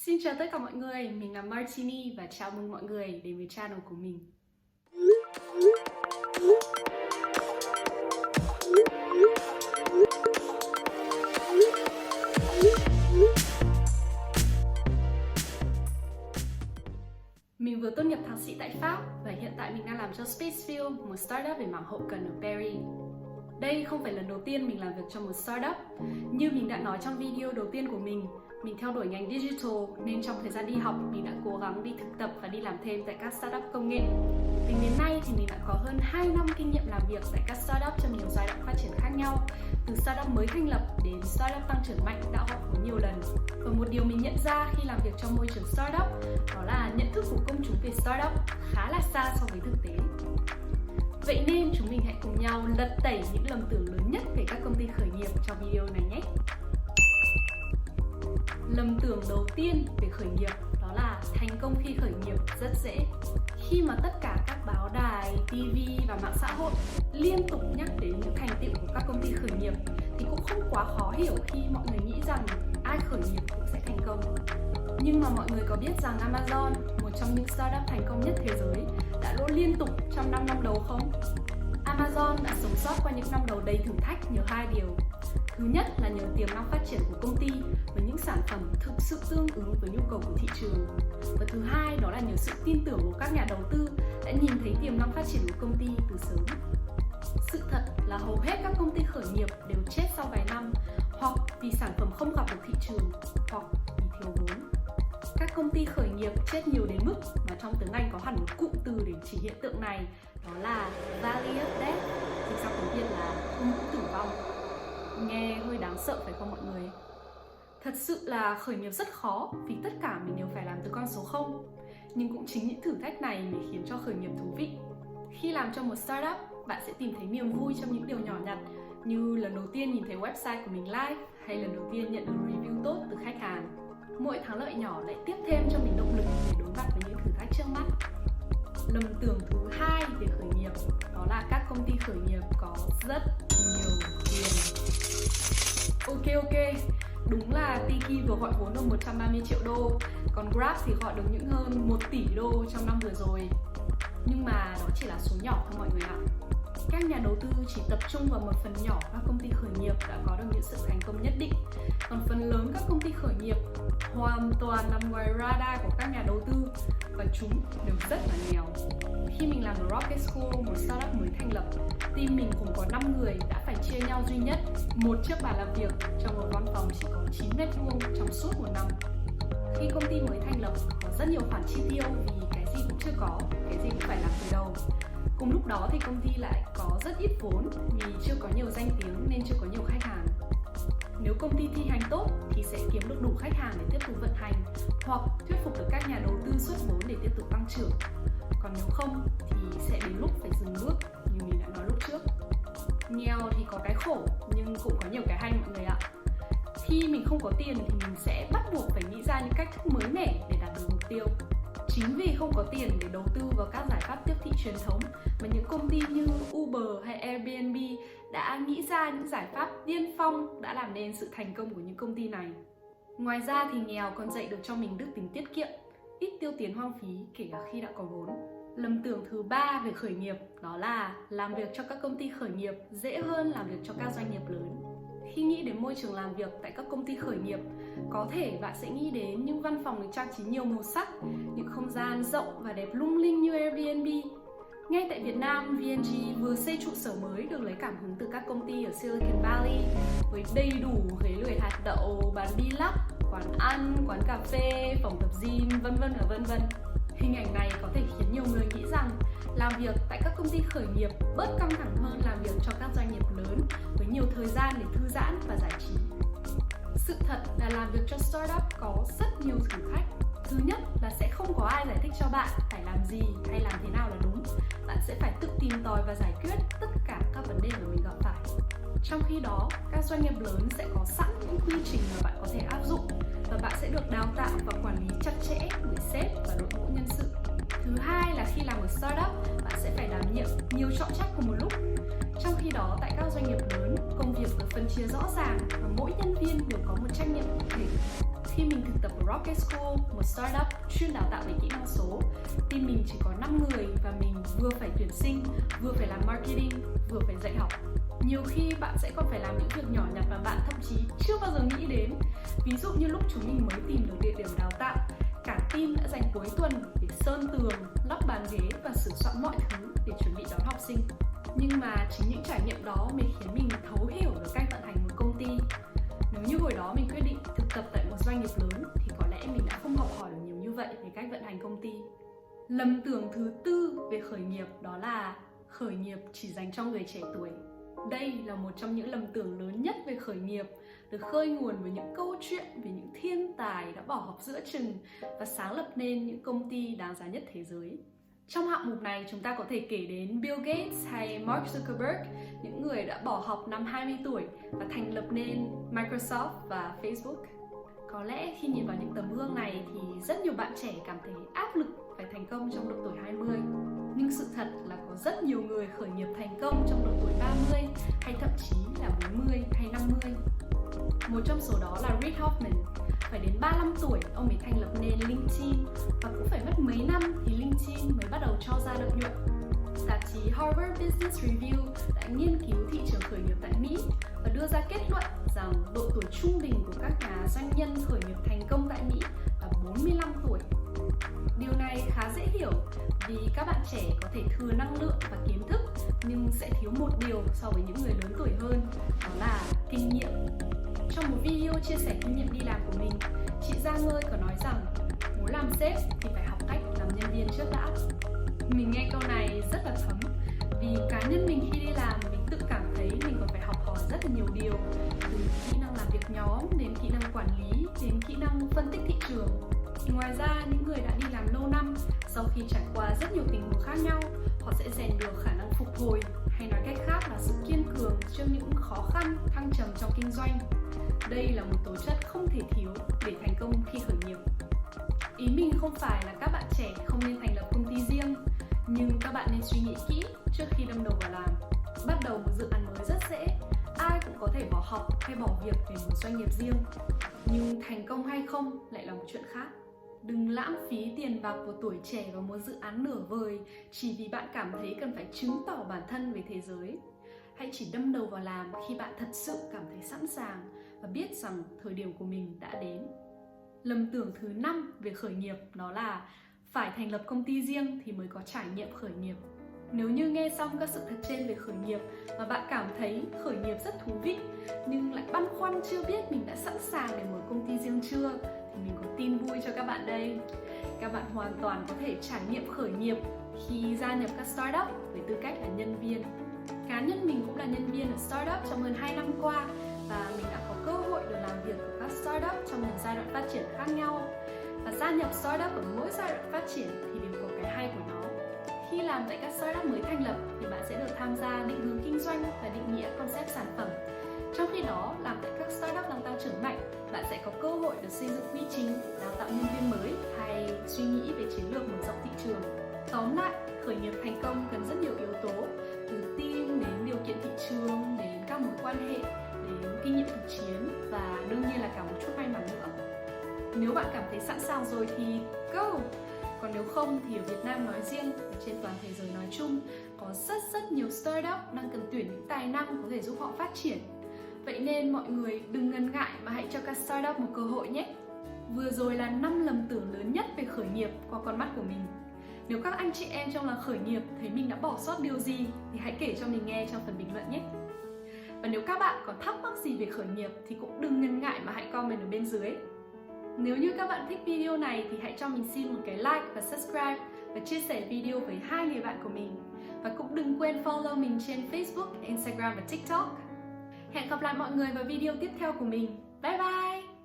Xin chào tất cả mọi người, mình là Martini và chào mừng mọi người đến với channel của mình. Mình vừa tốt nghiệp thạc sĩ tại Pháp và hiện tại mình đang làm cho Spacefield, một startup về mảng hậu cần ở Paris. Đây không phải lần đầu tiên mình làm việc cho một startup. Như mình đã nói trong video đầu tiên của mình theo đuổi ngành digital nên trong thời gian đi học mình đã cố gắng đi thực tập và đi làm thêm tại các startup công nghệ. Tính đến nay thì mình đã có hơn 2 năm kinh nghiệm làm việc tại các startup trong nhiều giai đoạn phát triển khác nhau, từ startup mới thành lập đến startup tăng trưởng mạnh đã gọi vốn nhiều lần. Và một điều mình nhận ra khi làm việc trong môi trường startup đó là nhận thức của công chúng về startup khá là xa so với thực tế. Vậy nên chúng mình hãy cùng nhau lật tẩy những lầm tưởng lớn nhất về các công ty khởi nghiệp trong video này nhé. Lầm tưởng đầu tiên về khởi nghiệp đó là thành công khi khởi nghiệp rất dễ. Khi mà tất cả các báo đài, TV và mạng xã hội liên tục nhắc đến những thành tựu của các công ty khởi nghiệp thì cũng không quá khó hiểu khi mọi người nghĩ rằng ai khởi nghiệp cũng sẽ thành công. Nhưng mà mọi người có biết rằng Amazon, một trong những startup thành công nhất thế giới, đã lỗ liên tục trong 5 năm đầu không? Amazon đã sống sót qua những năm đầu đầy thử thách nhờ hai điều. Thứ nhất là nhờ tiềm năng phát triển của công ty với những sản phẩm thực sự tương ứng với nhu cầu của thị trường. Và thứ hai đó là nhờ sự tin tưởng của các nhà đầu tư đã nhìn thấy tiềm năng phát triển của công ty từ sớm. Sự thật là hầu hết các công ty khởi nghiệp đều chết sau vài năm, hoặc vì sản phẩm không gặp được thị trường, hoặc vì thiếu vốn. Các công ty khởi nghiệp chết nhiều đến mức mà trong tiếng Anh có hẳn một cụm từ để chỉ hiện tượng này, đó là Valley of Death, dịch ra tiếng Việt là thung lũng tử vong. Nghe hơi đáng sợ phải không mọi người? Thật sự là khởi nghiệp rất khó vì tất cả mình đều phải làm từ con số 0. Nhưng cũng chính những thử thách này mới khiến cho khởi nghiệp thú vị. Khi làm cho một startup, bạn sẽ tìm thấy niềm vui trong những điều nhỏ nhặt, như lần đầu tiên nhìn thấy website của mình live hay lần đầu tiên nhận được review tốt từ khách hàng. Mỗi thắng lợi nhỏ lại tiếp thêm cho mình động lực để đối mặt với những thử thách trước mắt. Lầm tưởng thứ hai về khởi nghiệp đó là các công ty khởi nghiệp có rất nhiều tiền. Ok, đúng là Tiki vừa gọi vốn được 130 triệu đô, còn Grab thì gọi được những hơn 1 tỷ đô trong năm vừa rồi. Nhưng mà đó chỉ là số nhỏ thôi mọi người ạ. Các nhà đầu tư chỉ tập trung vào một phần nhỏ các công ty khởi nghiệp đã có được những sự thành công nhất định. Còn phần lớn các công ty khởi nghiệp hoàn toàn nằm ngoài radar của các nhà đầu tư và chúng đều rất là nghèo. Khi mình làm ở Rocket School, một startup mới thành lập, team mình cũng có 5 người đã phải chia nhau duy nhất một chiếc bàn làm việc trong một văn phòng chỉ có 9 mét vuông trong suốt một năm. Khi công ty mới thành lập có rất nhiều khoản chi tiêu vì cái gì cũng chưa có, cái gì cũng phải làm từ đầu. Cùng lúc đó thì công ty lại có rất ít vốn vì chưa có nhiều danh tiếng nên chưa có nhiều khách hàng. Nếu công ty thi hành tốt thì sẽ kiếm được đủ khách hàng để tiếp tục vận hành hoặc thuyết phục được các nhà đầu tư xuất vốn để tiếp tục tăng trưởng. Còn nếu không thì sẽ đến lúc phải dừng bước như mình đã nói lúc trước. Nghèo thì có cái khổ nhưng cũng có nhiều cái hay mọi người ạ. Khi mình không có tiền thì mình sẽ bắt buộc phải nghĩ ra những cách thức mới mẻ để đạt được mục tiêu. Chính vì không có tiền để đầu tư vào các giải pháp tiếp thị truyền thống mà những công ty như Uber hay Airbnb đã nghĩ ra những giải pháp tiên phong đã làm nên sự thành công của những công ty này. Ngoài ra thì nghèo còn dạy được cho mình đức tính tiết kiệm, ít tiêu tiền hoang phí kể cả khi đã có vốn. Lầm tưởng thứ ba về khởi nghiệp đó là làm việc cho các công ty khởi nghiệp dễ hơn làm việc cho các doanh nghiệp lớn. Khi nghĩ đến môi trường làm việc tại các công ty khởi nghiệp, có thể bạn sẽ nghĩ đến những văn phòng được trang trí nhiều màu sắc, những không gian rộng và đẹp lung linh như Airbnb. Ngay tại Việt Nam, VNG vừa xây trụ sở mới được lấy cảm hứng từ các công ty ở Silicon Valley với đầy đủ ghế lười hạt đậu, bàn bi lắc, quán ăn, quán cà phê, phòng tập gym, vân vân. Hình ảnh này có thể khiến nhiều người nghĩ rằng làm việc tại các công ty khởi nghiệp bớt căng thẳng hơn làm việc cho các doanh nghiệp lớn với nhiều thời gian để thư giãn và giải trí. Sự thật là làm việc cho startup có rất nhiều thử thách. Thứ nhất là sẽ không có ai giải thích cho bạn phải làm gì hay làm thế nào là đúng. Bạn sẽ phải tự tìm tòi và giải quyết tất cả các vấn đề mà mình gặp phải. Trong khi đó, các doanh nghiệp lớn sẽ có sẵn những quy trình mà bạn có thể áp dụng và bạn sẽ được đào tạo và quản lý chặt chẽ bởi sếp và đội ngũ nhân sự. Thứ hai là khi làm một startup, bạn sẽ phải đảm nhiệm nhiều trọng trách cùng một lúc. Trong khi đó, tại các doanh nghiệp lớn, công việc được phân chia rõ ràng và mỗi nhân viên đều có một trách nhiệm cụ thể. Khi mình thực tập ở Rocket School, một startup chuyên đào tạo về kỹ năng số, team mình chỉ có 5 người và mình vừa phải tuyển sinh, vừa phải làm marketing, vừa phải dạy học. Nhiều khi bạn sẽ còn phải làm những việc nhỏ nhặt mà bạn thậm chí chưa bao giờ nghĩ đến. Ví dụ như lúc chúng mình mới tìm được địa điểm đào tạo, cả team đã dành cuối tuần để sơn tường, lắp bàn ghế và sửa soạn mọi thứ để chuẩn bị đón học sinh. Nhưng mà chính những trải nghiệm đó mới khiến mình thấu hiểu được cách vận hành một công ty. Nếu như hồi đó mình quyết định thực tập tại một doanh nghiệp lớn thì có lẽ mình đã không học hỏi được nhiều như vậy về cách vận hành công ty. Lầm tưởng thứ tư về khởi nghiệp đó là khởi nghiệp chỉ dành cho người trẻ tuổi. Đây là một trong những lầm tưởng lớn nhất về khởi nghiệp, được khơi nguồn với những câu chuyện về những thiên tài đã bỏ học giữa chừng và sáng lập nên những công ty đáng giá nhất thế giới. Trong hạng mục này, chúng ta có thể kể đến Bill Gates hay Mark Zuckerberg, những người đã bỏ học năm 20 tuổi và thành lập nên Microsoft và Facebook. Có lẽ khi nhìn vào những tấm gương này thì rất nhiều bạn trẻ cảm thấy áp lực phải thành công trong độ tuổi 20. Nhưng sự thật là có rất nhiều người khởi nghiệp thành công trong độ tuổi 30 hay thậm chí là 40 hay 50. Một trong số đó là Reid Hoffman. Phải đến 35 tuổi ông mới thành lập nên LinkedIn và cũng phải mất mấy năm thì LinkedIn mới bắt đầu cho ra lợi nhuận. Tạp chí Harvard Business Review đã nghiên cứu thị trường khởi nghiệp tại Mỹ và đưa ra kết luận rằng độ tuổi trung bình của các nhà doanh nhân khởi nghiệp thành công tại Mỹ là 45 tuổi. Điều này khá dễ hiểu vì các bạn trẻ có thể thừa năng lượng và kiến thức nhưng sẽ thiếu một điều so với những người lớn tuổi hơn, đó là kinh nghiệm. Trong một video chia sẻ kinh nghiệm đi làm của mình, chị Giang ơi có nói rằng muốn làm sếp thì phải học cách làm nhân viên trước đã. Mình nghe câu này rất là thấm vì cá nhân mình khi đi làm mình tự cảm thấy mình còn phải học hỏi rất là nhiều điều, từ kỹ năng làm việc nhóm đến kỹ năng quản lý đến kỹ năng phân tích thị trường. Ngoài ra, những người đã đi làm lâu năm, sau khi trải qua rất nhiều tình huống khác nhau, họ sẽ rèn được khả năng phục hồi, hay nói cách khác là sự kiên cường trước những khó khăn, thăng trầm trong kinh doanh. Đây là một tố chất không thể thiếu để thành công khi khởi nghiệp. Ý mình không phải là các bạn trẻ không nên thành lập công ty riêng, nhưng các bạn nên suy nghĩ kỹ trước khi đâm đầu vào làm. Bắt đầu một dự án mới rất dễ, ai cũng có thể bỏ học hay bỏ việc để một doanh nghiệp riêng. Nhưng thành công hay không lại là một chuyện khác. Đừng lãng phí tiền bạc của tuổi trẻ vào một dự án nửa vời chỉ vì bạn cảm thấy cần phải chứng tỏ bản thân với thế giới. Hãy chỉ đâm đầu vào làm khi bạn thật sự cảm thấy sẵn sàng và biết rằng thời điểm của mình đã đến. Lầm tưởng thứ 5 về khởi nghiệp đó là phải thành lập công ty riêng thì mới có trải nghiệm khởi nghiệp. Nếu như nghe xong các sự thật trên về khởi nghiệp mà bạn cảm thấy khởi nghiệp rất thú vị nhưng lại băn khoăn chưa biết mình đã sẵn sàng để mở công ty riêng chưa, thì mình có tin vui cho các bạn đây. Các bạn hoàn toàn có thể trải nghiệm khởi nghiệp khi gia nhập các startup với tư cách là nhân viên. Cá nhân mình cũng là nhân viên ở startup trong hơn 2 năm qua và mình đã có cơ hội được làm việc ở các startup trong một giai đoạn phát triển khác nhau. Và gia nhập startup ở mỗi giai đoạn phát triển thì đều có cái hay của nó. Khi làm tại các startup mới thành lập thì bạn sẽ được tham gia định hướng kinh doanh và định nghĩa concept sản phẩm. Trong khi đó, làm tại các startup đang tăng trưởng mạnh, bạn sẽ có cơ hội được xây dựng quy trình, đào tạo nhân viên mới hay suy nghĩ về chiến lược mở rộng thị trường. Tóm lại, khởi nghiệp thành công cần rất nhiều yếu tố, từ team đến điều kiện thị trường, đến các mối quan hệ, đến kinh nghiệm thực chiến và đương nhiên là cả một chút may mắn nữa. Nếu bạn cảm thấy sẵn sàng rồi thì go! Còn nếu không thì ở Việt Nam nói riêng và trên toàn thế giới nói chung có rất nhiều startup đang cần tuyển những tài năng có thể giúp họ phát triển. Vậy nên mọi người đừng ngần ngại mà hãy cho các startup một cơ hội nhé. Vừa rồi là 5 lầm tưởng lớn nhất về khởi nghiệp qua con mắt của mình. Nếu các anh chị em trong làng khởi nghiệp thấy mình đã bỏ sót điều gì thì hãy kể cho mình nghe trong phần bình luận nhé. Và nếu các bạn có thắc mắc gì về khởi nghiệp thì cũng đừng ngần ngại mà hãy comment ở bên dưới. Nếu như các bạn thích video này thì hãy cho mình xin một cái like và subscribe và chia sẻ video với 2 người bạn của mình. Và cũng đừng quên follow mình trên Facebook, Instagram và TikTok. Hẹn gặp lại mọi người vào video tiếp theo của mình. Bye bye!